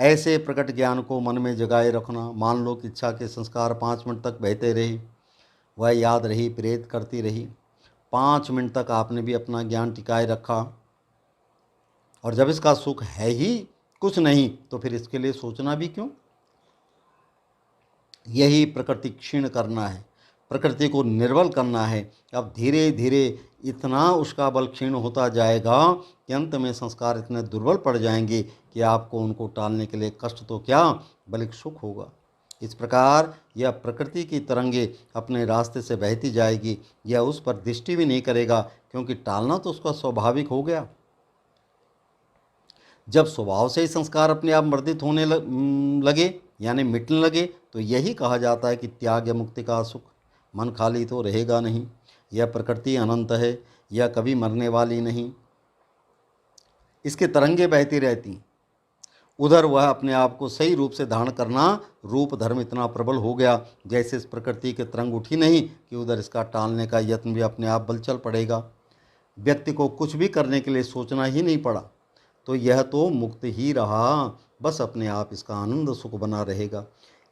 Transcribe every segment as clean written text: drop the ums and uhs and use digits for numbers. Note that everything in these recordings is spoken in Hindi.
ऐसे प्रकट ज्ञान को मन में जगाए रखना। मान लो कि इच्छा के संस्कार 5 मिनट तक बहते रहे, वह याद रही, प्रेरित करती रही। 5 मिनट तक आपने भी अपना ज्ञान टिकाए रखा, और जब इसका सुख है ही कुछ नहीं तो फिर इसके लिए सोचना भी क्यों। यही प्रकृति क्षीण करना है, प्रकृति को निर्बल करना है। अब धीरे धीरे इतना उसका बल क्षीण होता जाएगा कि अंत में संस्कार इतने दुर्बल पड़ जाएंगे कि आपको उनको टालने के लिए कष्ट तो क्या बल्कि सुख होगा। इस प्रकार यह प्रकृति की तरंगे अपने रास्ते से बहती जाएगी, यह उस पर दृष्टि भी नहीं करेगा, क्योंकि टालना तो उसका स्वाभाविक हो गया। जब स्वभाव से ही संस्कार अपने आप मर्दित होने लगे यानी मिटने लगे, तो यही कहा जाता है कि त्याग या मुक्ति का सुख। मन खाली तो रहेगा नहीं। यह प्रकृति अनंत है, यह कभी मरने वाली नहीं, इसके तरंगे बहती रहती। उधर वह अपने आप को सही रूप से धारण करना, रूप धर्म इतना प्रबल हो गया जैसे इस प्रकृति के तरंग उठी नहीं कि उधर इसका टालने का यत्न भी अपने आप बल चल पड़ेगा। व्यक्ति को कुछ भी करने के लिए सोचना ही नहीं पड़ा, तो यह तो मुक्त ही रहा, बस अपने आप इसका आनंद सुख बना रहेगा।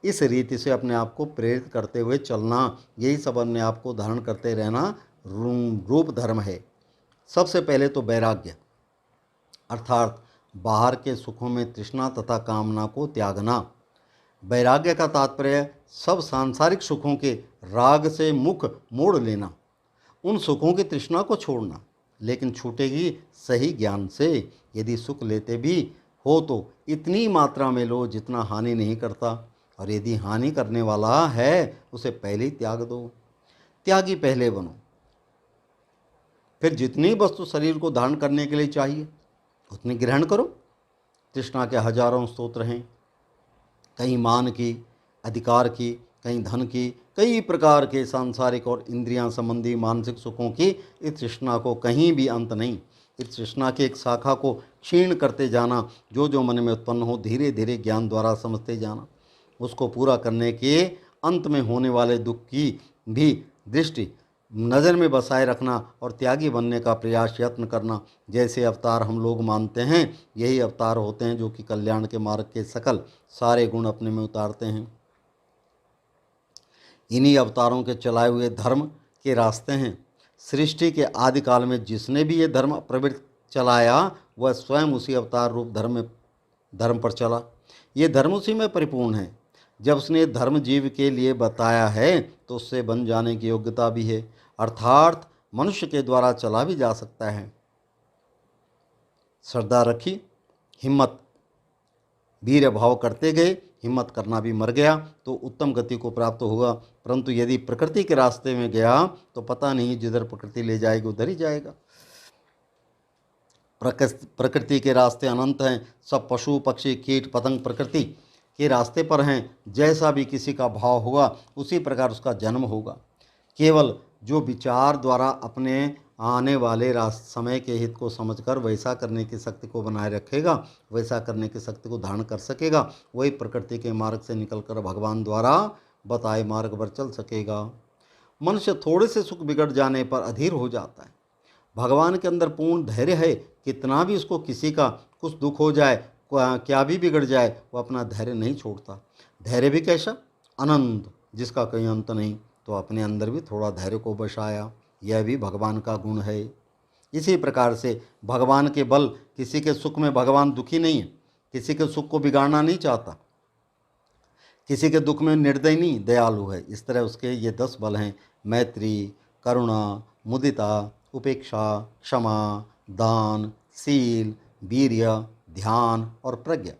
इस रीति से अपने आप को प्रेरित करते हुए चलना, यही सब अपने आप को धारण करते रहना रूप धर्म है। सबसे पहले तो वैराग्य, अर्थात बाहर के सुखों में तृष्णा तथा कामना को त्यागना। वैराग्य का तात्पर्य सब सांसारिक सुखों के राग से मुख मोड़ लेना, उन सुखों की तृष्णा को छोड़ना, लेकिन छूटेगी सही ज्ञान से। यदि सुख लेते भी हो तो इतनी मात्रा में लो जितना हानि नहीं करता, और यदि हानि करने वाला है उसे पहले ही त्याग दो। त्यागी पहले बनो, फिर जितनी वस्तु शरीर को धारण करने के लिए चाहिए उतनी ग्रहण करो। तृष्णा के हजारों स्तोत्र हैं, कहीं मान की, अधिकार की, कहीं धन की, कई प्रकार के सांसारिक और इंद्रियां संबंधी मानसिक सुखों की इस तृष्णा को कहीं भी अंत नहीं। इस तृष्णा की एक शाखा को क्षीण करते जाना, जो जो मन में उत्पन्न हो धीरे धीरे ज्ञान द्वारा समझते जाना। उसको पूरा करने के अंत में होने वाले दुख की भी दृष्टि नज़र में बसाए रखना और त्यागी बनने का प्रयास यत्न करना। जैसे अवतार हम लोग मानते हैं, यही अवतार होते हैं जो कि कल्याण के मार्ग के सकल सारे गुण अपने में उतारते हैं। इन्हीं अवतारों के चलाए हुए धर्म के रास्ते हैं। सृष्टि के आदिकाल में जिसने भी ये धर्म प्रवृत्ति चलाया, वह स्वयं उसी अवतार रूप धर्म पर चला। ये धर्म उसी में परिपूर्ण है। जब उसने धर्म जीव के लिए बताया है तो उससे बन जाने की योग्यता भी है, अर्थात मनुष्य के द्वारा चला भी जा सकता है। श्रद्धा रखी, हिम्मत, वीर भाव करते गए, हिम्मत करना भी मर गया तो उत्तम गति को प्राप्त होगा। परंतु यदि प्रकृति के रास्ते में गया तो पता नहीं जिधर प्रकृति ले जाएगी उधर ही जाएगा। प्रकृति के रास्ते अनंत हैं। सब पशु पक्षी कीट पतंग प्रकृति के रास्ते पर हैं। जैसा भी किसी का भाव होगा उसी प्रकार उसका जन्म होगा। केवल जो विचार द्वारा अपने आने वाले समय के हित को समझकर वैसा करने की शक्ति को बनाए रखेगा, वैसा करने की शक्ति को धारण कर सकेगा, वही प्रकृति के मार्ग से निकलकर भगवान द्वारा बताए मार्ग पर चल सकेगा। मनुष्य थोड़े से सुख बिगड़ जाने पर अधीर हो जाता है। भगवान के अंदर पूर्ण धैर्य है, कितना भी उसको किसी का कुछ दुख हो जाए, क्या भी बिगड़ जाए, वो अपना धैर्य नहीं छोड़ता। धैर्य भी कैसा? अनंत, जिसका कोई अंत नहीं। तो अपने अंदर भी थोड़ा धैर्य को बसाया, यह भी भगवान का गुण है। इसी प्रकार से भगवान के बल, किसी के सुख में भगवान दुखी नहीं है, किसी के सुख को बिगाड़ना नहीं चाहता, किसी के दुख में निर्दयी नहीं, दयालु है। इस तरह उसके ये 10 बल हैं: मैत्री, करुणा, मुदिता, उपेक्षा, क्षमा, दान, शील, वीर्य, ध्यान और प्रज्ञा।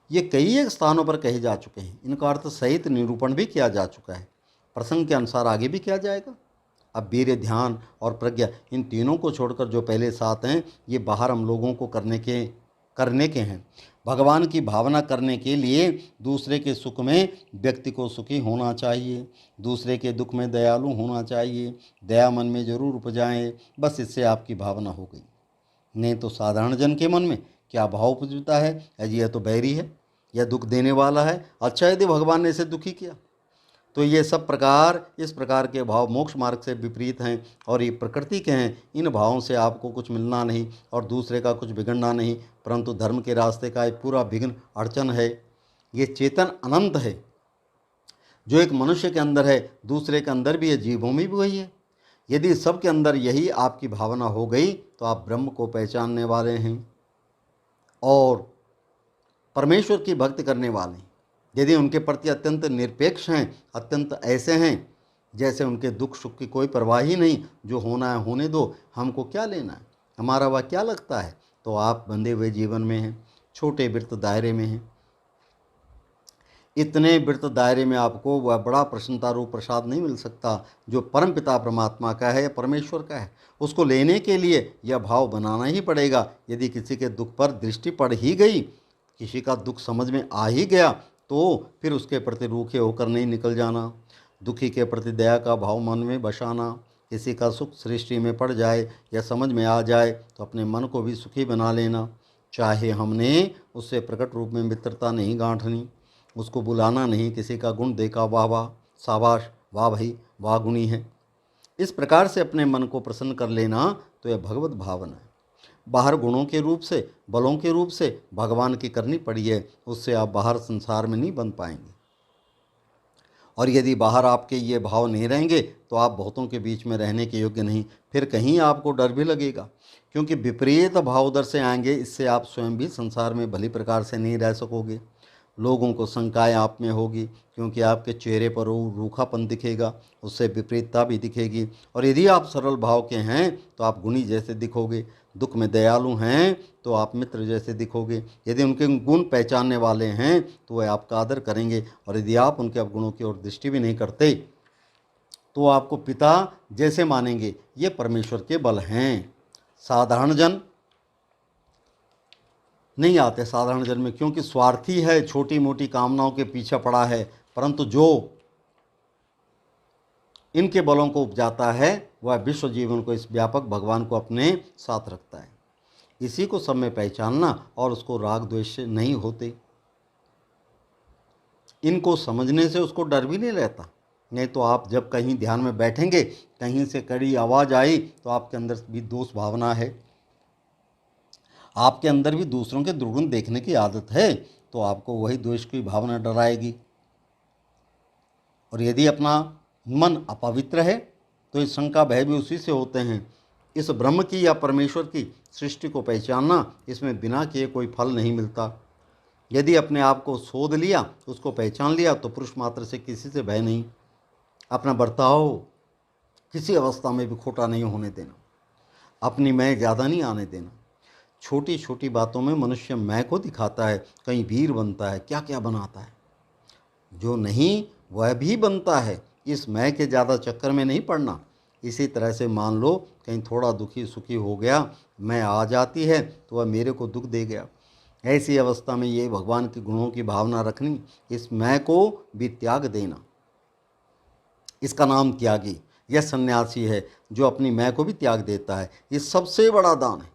ये कई एक स्थानों पर कहे जा चुके हैं। इनका अर्थ सहित निरूपण भी किया जा चुका है। प्रसंग के अनुसार आगे भी किया जाएगा। अब वीर्य, ध्यान और प्रज्ञा, इन तीनों को छोड़कर जो पहले 7 हैं, ये बाहर हम लोगों को करने के हैं। भगवान की भावना करने के लिए दूसरे के सुख में व्यक्ति को सुखी होना चाहिए, दूसरे के दुख में दयालु होना चाहिए, दया मन में जरूर उपजाए। बस इससे आपकी भावना हो गई। नहीं तो साधारण जन के मन में क्या भाव उपजता है? अजी यह तो बैरी है, यह दुख देने वाला है। अच्छा, यदि भगवान ने इसे दुखी किया तो ये सब प्रकार, इस प्रकार के भाव मोक्ष मार्ग से विपरीत हैं और ये प्रकृति के हैं। इन भावों से आपको कुछ मिलना नहीं और दूसरे का कुछ बिगड़ना नहीं, परंतु धर्म के रास्ते का एक पूरा विघ्न अड़चन है। ये चेतन अनंत है, जो एक मनुष्य के अंदर है दूसरे के अंदर भी है, जीवों में भी वही है। यदि सबके अंदर यही आपकी भावना हो गई तो आप ब्रह्म को पहचानने वाले हैं और परमेश्वर की भक्ति करने वाले हैं। यदि उनके प्रति अत्यंत निरपेक्ष हैं, अत्यंत ऐसे हैं जैसे उनके दुख सुख की कोई परवाह ही नहीं, जो होना है होने दो, हमको क्या लेना है, हमारा वह क्या लगता है, तो आप बंधे हुए जीवन में हैं, छोटे वृत्त दायरे में हैं। इतने वृत्त दायरे में आपको वह बड़ा प्रसन्नता रूप प्रसाद नहीं मिल सकता जो परमपिता परमात्मा का है या परमेश्वर का है। उसको लेने के लिए यह भाव बनाना ही पड़ेगा। यदि किसी के दुख पर दृष्टि पड़ ही गई, किसी का दुख समझ में आ ही गया, तो फिर उसके प्रति रूखे होकर नहीं निकल जाना। दुखी के प्रति दया का भाव मन में बसाना। किसी का सुख सृष्टि में पड़ जाए या समझ में आ जाए तो अपने मन को भी सुखी बना लेना। चाहे हमने उससे प्रकट रूप में मित्रता नहीं गांठनी, उसको बुलाना नहीं, किसी का गुण देखा वाह वाह शाबाश वाह भाई वाह गुणी है, इस प्रकार से अपने मन को प्रसन्न कर लेना, तो यह भगवत भावना है। बाहर गुणों के रूप से, बलों के रूप से भगवान की करनी पड़ी है, उससे आप बाहर संसार में नहीं बन पाएंगे। और यदि बाहर आपके ये भाव नहीं रहेंगे तो आप बहुतों के बीच में रहने के योग्य नहीं। फिर कहीं आपको डर भी लगेगा, क्योंकि विपरीत भाव उधर से आएंगे। इससे आप स्वयं भी संसार में भली प्रकार से नहीं रह सकोगे। लोगों को शंकाएं आप में होगी, क्योंकि आपके चेहरे पर वो रूखापन दिखेगा, उससे विपरीतता भी दिखेगी। और यदि आप सरल भाव के हैं तो आप गुणी जैसे दिखोगे, दुख में दयालु हैं तो आप मित्र जैसे दिखोगे। यदि उनके गुण पहचानने वाले हैं तो वह आपका आदर करेंगे, और यदि आप उनके अवगुणों की ओर दृष्टि भी नहीं करते तो आपको पिता जैसे मानेंगे। ये परमेश्वर के बल हैं। साधारण जन नहीं आते साधारण जन में, क्योंकि स्वार्थी है, छोटी मोटी कामनाओं के पीछे पड़ा है। परंतु जो इनके बलों को उपजाता है वह विश्व जीवन को, इस व्यापक भगवान को अपने साथ रखता है। इसी को सब में पहचानना और उसको राग द्वेष से नहीं होते। इनको समझने से उसको डर भी नहीं रहता। नहीं तो आप जब कहीं ध्यान में बैठेंगे, कहीं से कड़ी आवाज़ आई तो आपके अंदर भी दोष भावना है, आपके अंदर भी दूसरों के दुर्गुण देखने की आदत है, तो आपको वही द्वेष की भावना डराएगी। और यदि अपना मन अपवित्र है तो इस शंका भय भी उसी से होते हैं। इस ब्रह्म की या परमेश्वर की सृष्टि को पहचानना, इसमें बिना किए कोई फल नहीं मिलता। यदि अपने आप को शोध लिया, उसको पहचान लिया, तो पुरुष मात्र से किसी से भय नहीं। अपना बर्ताव किसी अवस्था में भी खोटा नहीं होने देना, अपनी मैं ज़्यादा नहीं आने देना। छोटी छोटी बातों में मनुष्य मैं को दिखाता है, कहीं वीर बनता है, क्या क्या बनाता है, जो नहीं वह भी बनता है। इस मैं के ज़्यादा चक्कर में नहीं पड़ना। इसी तरह से मान लो कहीं थोड़ा दुखी सुखी हो गया, मैं आ जाती है तो वह मेरे को दुख दे गया। ऐसी अवस्था में ये भगवान के गुणों की भावना रखनी, इस मैं को भी त्याग देना। इसका नाम त्यागी, यह सन्यासी है जो अपनी मैं को भी त्याग देता है। ये सबसे बड़ा दान है।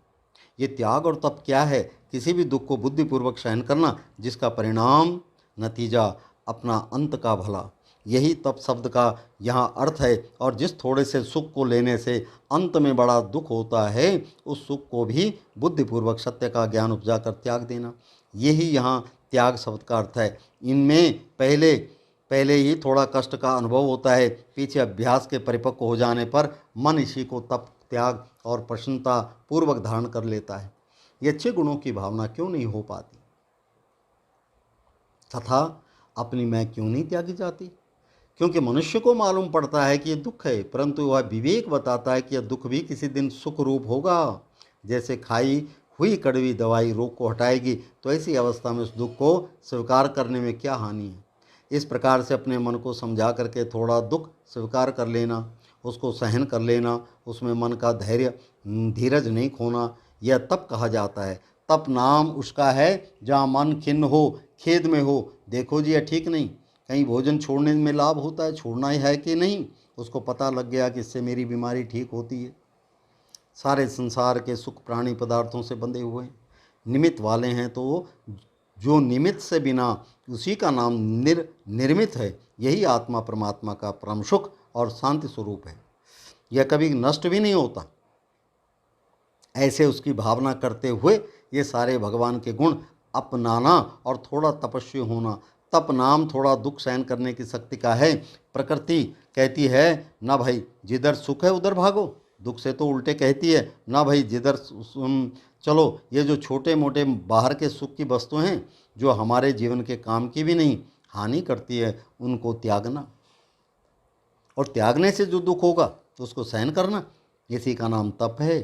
ये त्याग और तप क्या है? किसी भी दुख को बुद्धिपूर्वक सहन करना, जिसका परिणाम नतीजा अपना अंत का भला। यही तप शब्द का यहाँ अर्थ है। और जिस थोड़े से सुख को लेने से अंत में बड़ा दुख होता है, उस सुख को भी बुद्धिपूर्वक सत्य का ज्ञान उपजा कर त्याग देना, यही यहाँ त्याग शब्द का अर्थ है। इनमें पहले ही थोड़ा कष्ट का अनुभव होता है, पीछे अभ्यास के परिपक्व हो जाने पर मन इसी को तप त्याग और प्रसन्नता पूर्वक धारण कर लेता है। ये अच्छे गुणों की भावना क्यों नहीं हो पाती तथा अपनी मैं क्यों नहीं त्यागी जाती? क्योंकि मनुष्य को मालूम पड़ता है कि यह दुख है, परंतु वह विवेक बताता है कि यह दुख भी किसी दिन सुख रूप होगा। जैसे खाई हुई कड़वी दवाई रोग को हटाएगी, तो ऐसी अवस्था में उस दुख को स्वीकार करने में क्या हानि है? इस प्रकार से अपने मन को समझा करके थोड़ा दुख स्वीकार कर लेना, उसको सहन कर लेना, उसमें मन का धीरज नहीं खोना, यह तप कहा जाता है। तप नाम उसका है जहाँ मन खिन्न हो, खेद में हो। देखो जी, यह ठीक नहीं, कहीं भोजन छोड़ने में लाभ होता है, छोड़ना ही है कि नहीं, उसको पता लग गया कि इससे मेरी बीमारी ठीक होती है। सारे संसार के सुख प्राणी पदार्थों से बंधे हुए हैं, निमित्त वाले हैं, तो जो निमित्त से बिना, उसी का नाम निर्मित है। यही आत्मा परमात्मा का परम सुख और शांति स्वरूप है। यह कभी नष्ट भी नहीं होता। ऐसे उसकी भावना करते हुए ये सारे भगवान के गुण अपनाना और थोड़ा तपस्वी होना। तप नाम थोड़ा दुख सहन करने की शक्ति का है। प्रकृति कहती है ना भाई जिधर सुख है उधर भागो, दुख से तो उल्टे कहती है ना भाई जिधर चलो। ये जो छोटे मोटे बाहर के सुख की वस्तुएं हैं जो हमारे जीवन के काम की भी नहीं, हानि करती है, उनको त्यागना। और त्यागने से जो दुख होगा तो उसको सहन करना, इसी का नाम तप है।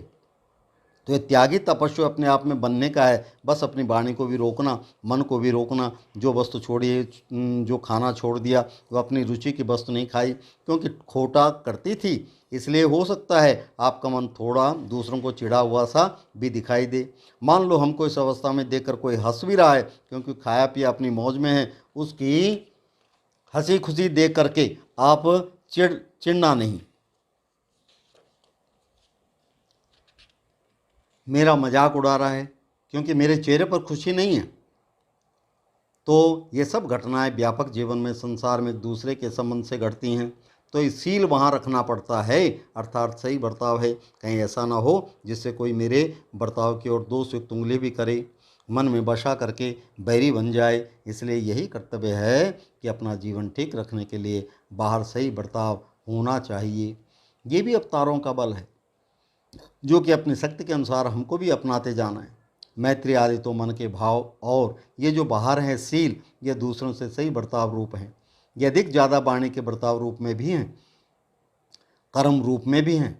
तो ये त्यागी तपस्वी अपने आप में बनने का है। बस अपनी वाणी को भी रोकना, मन को भी रोकना। जो वस्तु छोड़ी, जो खाना छोड़ दिया, वो अपनी रुचि की वस्तु नहीं खाई, क्योंकि खोटा करती थी। इसलिए हो सकता है आपका मन थोड़ा दूसरों को चिढ़ा हुआ सा भी दिखाई दे। मान लो हमको इस अवस्था में देखकर कोई हंस भी रहा है, क्योंकि खाया पिया अपनी मौज में है, उसकी हंसी खुशी देख करके आप चिढ़ना नहीं। मेरा मजाक उड़ा रहा है क्योंकि मेरे चेहरे पर खुशी नहीं है। तो ये सब घटनाएं व्यापक जीवन में, संसार में दूसरे के संबंध से घटती हैं। तो ये सील वहाँ रखना पड़ता है, अर्थात सही बर्ताव है। कहीं ऐसा ना हो जिससे कोई मेरे बर्ताव की ओर दोषयुक्त उंगली भी करे, मन में बसा करके बैरी बन जाए। इसलिए यही कर्तव्य है कि अपना जीवन ठीक रखने के लिए बाहर सही बर्ताव होना चाहिए। ये भी अवतारों का बल है जो कि अपनी शक्ति के अनुसार हमको भी अपनाते जाना है। मैत्री आदि तो मन के भाव, और ये जो बाहर हैं सील, ये दूसरों से सही बर्ताव रूप हैं। ये अधिक ज़्यादा वाणी के बर्ताव रूप में भी हैं, कर्म रूप में भी हैं।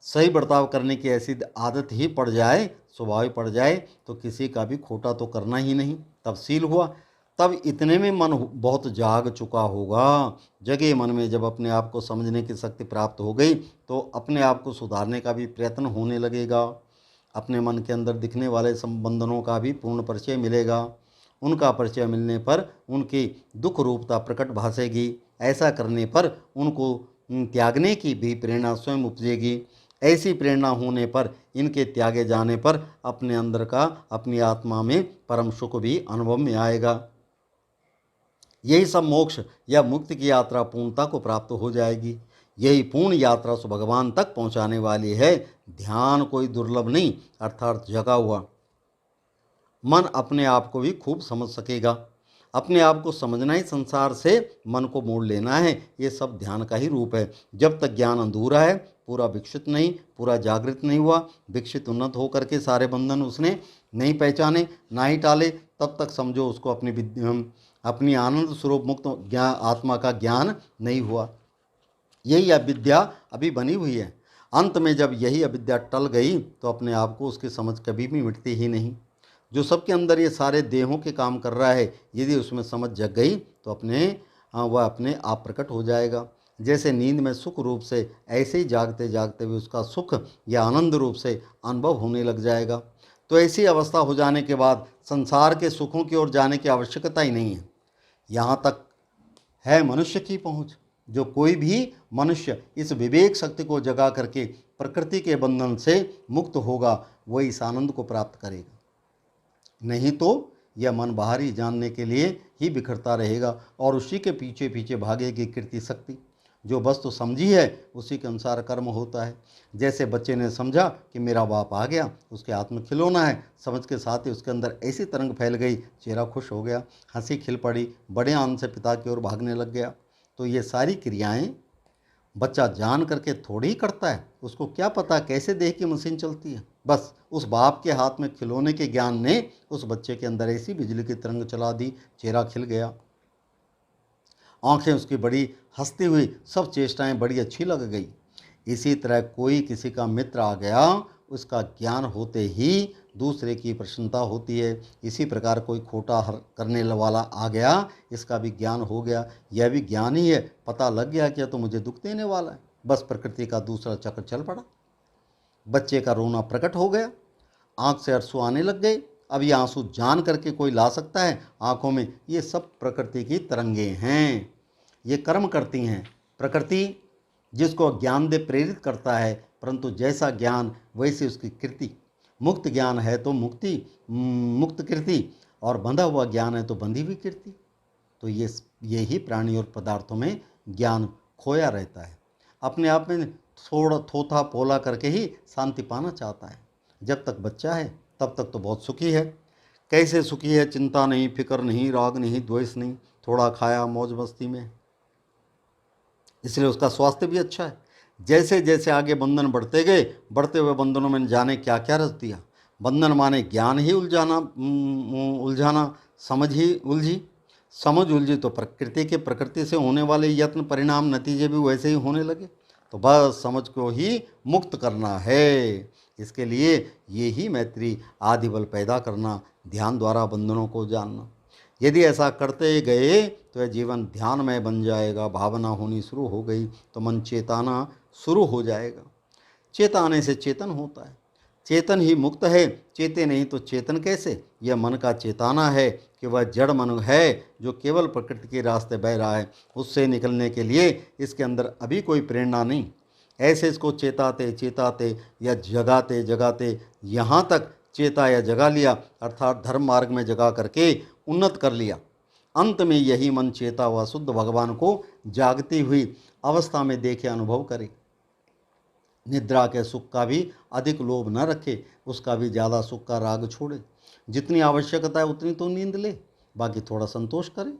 सही बर्ताव करने की ऐसी आदत ही पड़ जाए, स्वभाव पड़ जाए, तो किसी का भी खोटा तो करना ही नहीं। तब सील हुआ, तब इतने में मन बहुत जाग चुका होगा। जगे मन में जब अपने आप को समझने की शक्ति प्राप्त हो गई, तो अपने आप को सुधारने का भी प्रयत्न होने लगेगा। अपने मन के अंदर दिखने वाले संबंधनों का भी पूर्ण परिचय मिलेगा। उनका परिचय मिलने पर उनकी दुख रूपता प्रकट भासेगी। ऐसा करने पर उनको त्यागने की भी प्रेरणा स्वयं उपजेगी। ऐसी प्रेरणा होने पर, इनके त्यागे जाने पर अपने अंदर का, अपनी आत्मा में परम सुख भी अनुभव में आएगा। यही सब मोक्ष या मुक्ति की यात्रा पूर्णता को प्राप्त हो जाएगी। यही पूर्ण यात्रा सो भगवान तक पहुंचाने वाली है। ध्यान कोई दुर्लभ नहीं, अर्थात जगा हुआ मन अपने आप को भी खूब समझ सकेगा। अपने आप को समझना ही संसार से मन को मोड़ लेना है। ये सब ध्यान का ही रूप है। जब तक ज्ञान अधूरा है, पूरा विकसित नहीं, पूरा जागृत नहीं हुआ, विकसित उन्नत होकर के सारे बंधन उसने नहीं पहचाने, ना ही टाले, तब तक समझो उसको अपनी आनंद स्वरूप मुक्त ज्ञान, आत्मा का ज्ञान नहीं हुआ। यही अविद्या अभी बनी हुई है। अंत में जब यही अविद्या टल गई, तो अपने आप को उसकी समझ कभी भी मिटती ही नहीं। जो सबके अंदर ये सारे देहों के काम कर रहा है, यदि उसमें समझ जग गई, तो वह अपने आप प्रकट हो जाएगा। जैसे नींद में सुख रूप से, ऐसे ही जागते जागते भी उसका सुख या आनंद रूप से अनुभव होने लग जाएगा। तो ऐसी अवस्था हो जाने के बाद संसार के सुखों की ओर जाने की आवश्यकता ही नहीं है। यहाँ तक है मनुष्य की पहुँच। जो कोई भी मनुष्य इस विवेक शक्ति को जगा करके प्रकृति के बंधन से मुक्त होगा, वही इस आनंद को प्राप्त करेगा। नहीं तो यह मन बाहरी जानने के लिए ही बिखरता रहेगा और उसी के पीछे पीछे भागेगी कृति शक्ति। जो वस्तु समझी है उसी के अनुसार कर्म होता है। जैसे बच्चे ने समझा कि मेरा बाप आ गया, उसके हाथ में खिलौना है, समझ के साथ ही उसके अंदर ऐसी तरंग फैल गई, चेहरा खुश हो गया, हंसी खिल पड़ी, बड़े आनंद से पिता की ओर भागने लग गया। तो ये सारी क्रियाएं बच्चा जान करके थोड़ी ही करता है। उसको क्या पता कैसे देह की मशीन चलती है। बस उस बाप के हाथ में खिलौने के ज्ञान ने उस बच्चे के अंदर ऐसी बिजली की तरंग चला दी, चेहरा खिल गया, आंखें उसकी बड़ी हंसती हुई, सब चेष्टाएं बड़ी अच्छी लग गई। इसी तरह कोई किसी का मित्र आ गया, उसका ज्ञान होते ही दूसरे की प्रसन्नता होती है। इसी प्रकार कोई खोटा करने वाला आ गया, इसका भी ज्ञान हो गया। यह भी ज्ञान ही है, पता लग गया कि तो मुझे दुख देने वाला है। बस प्रकृति का दूसरा चक्र चल पड़ा। बच्चे का रोना प्रकट हो गया, आंख से आंसू आने लग गए। अब ये आंसू जान करके कोई ला सकता है आंखों में? ये सब प्रकृति की तरंगे हैं, ये कर्म करती हैं। प्रकृति जिसको ज्ञान दे प्रेरित करता है, परंतु जैसा ज्ञान वैसी उसकी कृति। मुक्त ज्ञान है तो मुक्त कृति, और बंधा हुआ ज्ञान है तो बंधी हुई कीर्ति। तो यही प्राणी और पदार्थों में ज्ञान खोया रहता है, अपने आप में थोड़ा थोथा पोला करके ही शांति पाना चाहता है। जब तक बच्चा है तब तक तो बहुत सुखी है। कैसे सुखी है? चिंता नहीं, फिक्र नहीं, राग नहीं, द्वेष नहीं, थोड़ा खाया मौज मस्ती में, इसलिए उसका स्वास्थ्य भी अच्छा है। जैसे जैसे आगे बंधन बढ़ते गए, बढ़ते हुए बंधनों में जाने क्या क्या रच दिया। बंधन माने ज्ञान ही उलझाना, समझ ही उलझी, समझ उलझी तो प्रकृति से होने वाले यत्न परिणाम नतीजे भी वैसे ही होने लगे। तो बस समझ को ही मुक्त करना है। इसके लिए ये ही मैत्री आदि बल पैदा करना, ध्यान द्वारा बंधनों को जानना। यदि ऐसा करते गए तो यह जीवन ध्यानमय बन जाएगा। भावना होनी शुरू हो गई तो मन चेताना शुरू हो जाएगा। चेताने से चेतन होता है, चेतन ही मुक्त है। चेते नहीं तो चेतन कैसे? यह मन का चेताना है कि वह जड़ मन है जो केवल प्रकृति के रास्ते बह रहा है। उससे निकलने के लिए इसके अंदर अभी कोई प्रेरणा नहीं। ऐसे इसको चेताते चेताते या जगाते जगाते यहाँ तक चेता या जगा लिया, अर्थात धर्म मार्ग में जगा करके उन्नत कर लिया। अंत में यही मन चेता हुआ शुद्ध भगवान को जागती हुई अवस्था में देखे, अनुभव करे। निद्रा के सुख का भी अधिक लोभ न रखे, उसका भी ज़्यादा सुख का राग छोड़े। जितनी आवश्यकता है उतनी तो नींद ले, बाकी थोड़ा संतोष करे,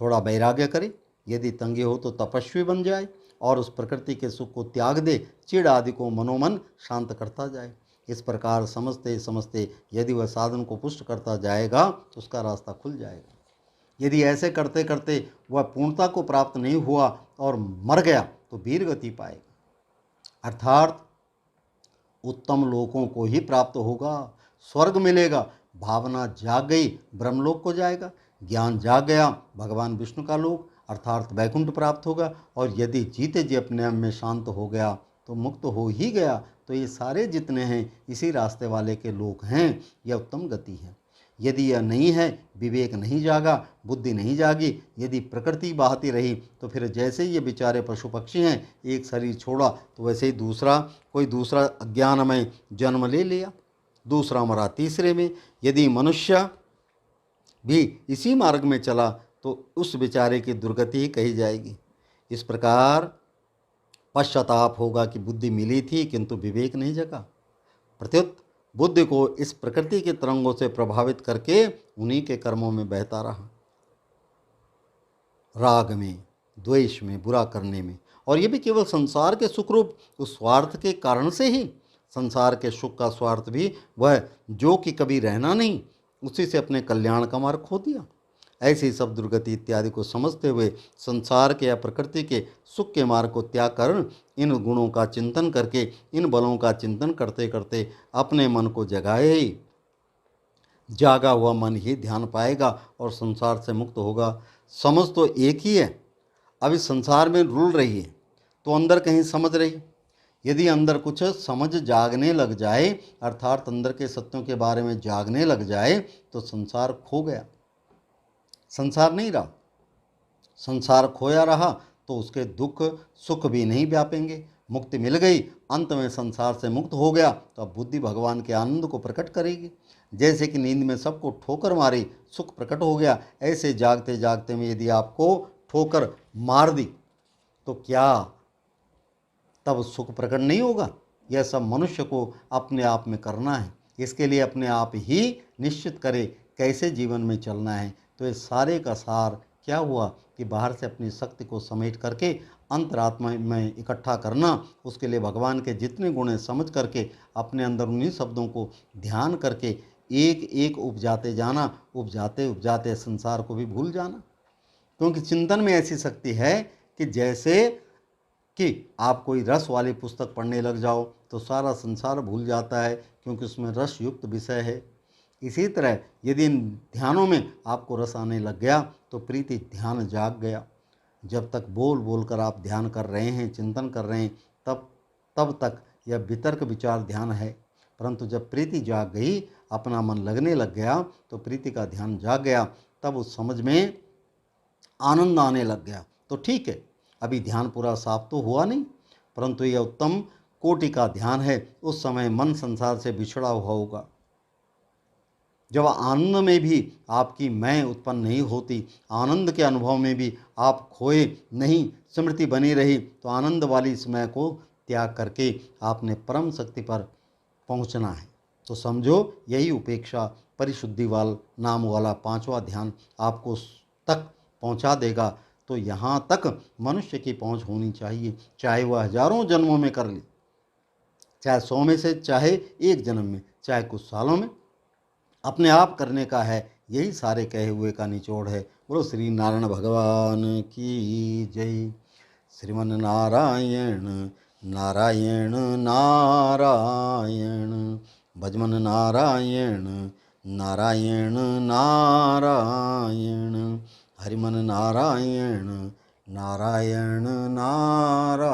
थोड़ा वैराग्य करे। यदि तंगी हो तो तपस्वी बन जाए और उस प्रकृति के सुख को त्याग दे, चिड़ आदि को मनोमन शांत करता जाए। इस प्रकार समझते समझते यदि वह साधन को पुष्ट करता जाएगा तो उसका रास्ता खुल जाएगा। यदि ऐसे करते करते वह पूर्णता को प्राप्त नहीं हुआ और मर गया तो वीर गति पाएगा, अर्थात उत्तम लोकों को ही प्राप्त होगा, स्वर्ग मिलेगा। भावना जाग गई, ब्रह्मलोक को जाएगा। ज्ञान जाग गया, भगवान विष्णु का लोक अर्थात वैकुंठ प्राप्त होगा। और यदि जीते जी अपने आप में शांत हो गया तो मुक्त हो ही गया। तो ये सारे जितने हैं इसी रास्ते वाले के लोक हैं, यह उत्तम गति है। यदि यह नहीं है, विवेक नहीं जागा, बुद्धि नहीं जागी, यदि प्रकृति बहाती रही तो फिर जैसे ये बेचारे पशु पक्षी हैं, एक शरीर छोड़ा तो वैसे ही कोई दूसरा अज्ञानमय जन्म ले लिया, दूसरा मरा तीसरे में। यदि मनुष्य भी इसी मार्ग में चला तो उस बेचारे की दुर्गति ही कही जाएगी। इस प्रकार पश्चाताप होगा कि बुद्धि मिली थी किंतु विवेक नहीं जगा। प्रत्युत बुद्धि को इस प्रकृति के तरंगों से प्रभावित करके उन्हीं के कर्मों में बहता रहा, राग में, द्वेष में, बुरा करने में। और ये भी केवल संसार के सुखरूप उस स्वार्थ के कारण से ही। संसार के सुख का स्वार्थ भी वह जो कि कभी रहना नहीं, उसी से अपने कल्याण का मार्ग खो दिया। ऐसी सब दुर्गति इत्यादि को समझते हुए संसार के या प्रकृति के सुख के मार्ग को त्याग कर इन गुणों का चिंतन करके, इन बलों का चिंतन करते करते अपने मन को जगाए ही जागा हुआ मन ही ध्यान पाएगा और संसार से मुक्त होगा। समझ तो एक ही है, अब इस संसार में रुल रही है तो अंदर कहीं समझ रही। यदि अंदर कुछ समझ जागने लग जाए, अर्थात अंदर के सत्यों के बारे में जागने लग जाए, तो संसार खो गया, संसार नहीं रहा। संसार खोया रहा तो उसके दुख सुख भी नहीं व्यापेंगे। मुक्ति मिल गई, अंत में संसार से मुक्त हो गया, तो अब बुद्धि भगवान के आनंद को प्रकट करेगी। जैसे कि नींद में सबको ठोकर मारी, सुख प्रकट हो गया, ऐसे जागते जागते में यदि आपको ठोकर मार दी तो क्या तब सुख प्रकट नहीं होगा? यह सब मनुष्य को अपने आप में करना है। इसके लिए अपने आप ही निश्चित करे कैसे जीवन में चलना है। तो ये सारे का सार क्या हुआ कि बाहर से अपनी शक्ति को समेट करके अंतरात्मा में इकट्ठा करना, उसके लिए भगवान के जितने गुण हैं समझ करके अपने अंदर उन्हीं शब्दों को ध्यान करके एक एक उपजाते जाना, उपजाते उपजाते संसार को भी भूल जाना। क्योंकि चिंतन में ऐसी शक्ति है कि जैसे कि आप कोई रस वाली पुस्तक पढ़ने लग जाओ तो सारा संसार भूल जाता है, क्योंकि उसमें रस युक्त विषय है। इसी तरह यदि इन ध्यानों में आपको रस आने लग गया तो प्रीति ध्यान जाग गया। जब तक बोल बोल कर आप ध्यान कर रहे हैं, चिंतन कर रहे हैं, तब तक यह वितर्क विचार ध्यान है। परंतु जब प्रीति जाग गई, अपना मन लगने लग गया, तो प्रीति का ध्यान जाग गया, तब उस समझ में आनंद आने लग गया। तो ठीक है, अभी ध्यान पूरा साफ तो हुआ नहीं, परंतु यह उत्तम कोटि का ध्यान है। उस समय मन संसार से बिछड़ा हुआ होगा, जब आनंद में भी आपकी मैं उत्पन्न नहीं होती, आनंद के अनुभव में भी आप खोए नहीं, स्मृति बनी रही, तो आनंद वाली इस मैं को त्याग करके आपने परम शक्ति पर पहुंचना है। तो समझो यही उपेक्षा परिशुद्धि नाम वाला 5वां ध्यान आपको तक पहुंचा देगा। तो यहाँ तक मनुष्य की पहुंच होनी चाहिए, चाहे वह हजारों जन्मों में कर ले, चाहे 100 में से, चाहे एक जन्म में, चाहे कुछ सालों में, अपने आप करने का है। यही सारे कहे हुए का निचोड़ है। बोलो श्री नारायण भगवान की जय। श्रीमन नारायण नारायण नारायण, भजमन नारायण नारायण नारायण, हरिमन नारायण नारायण नारायण।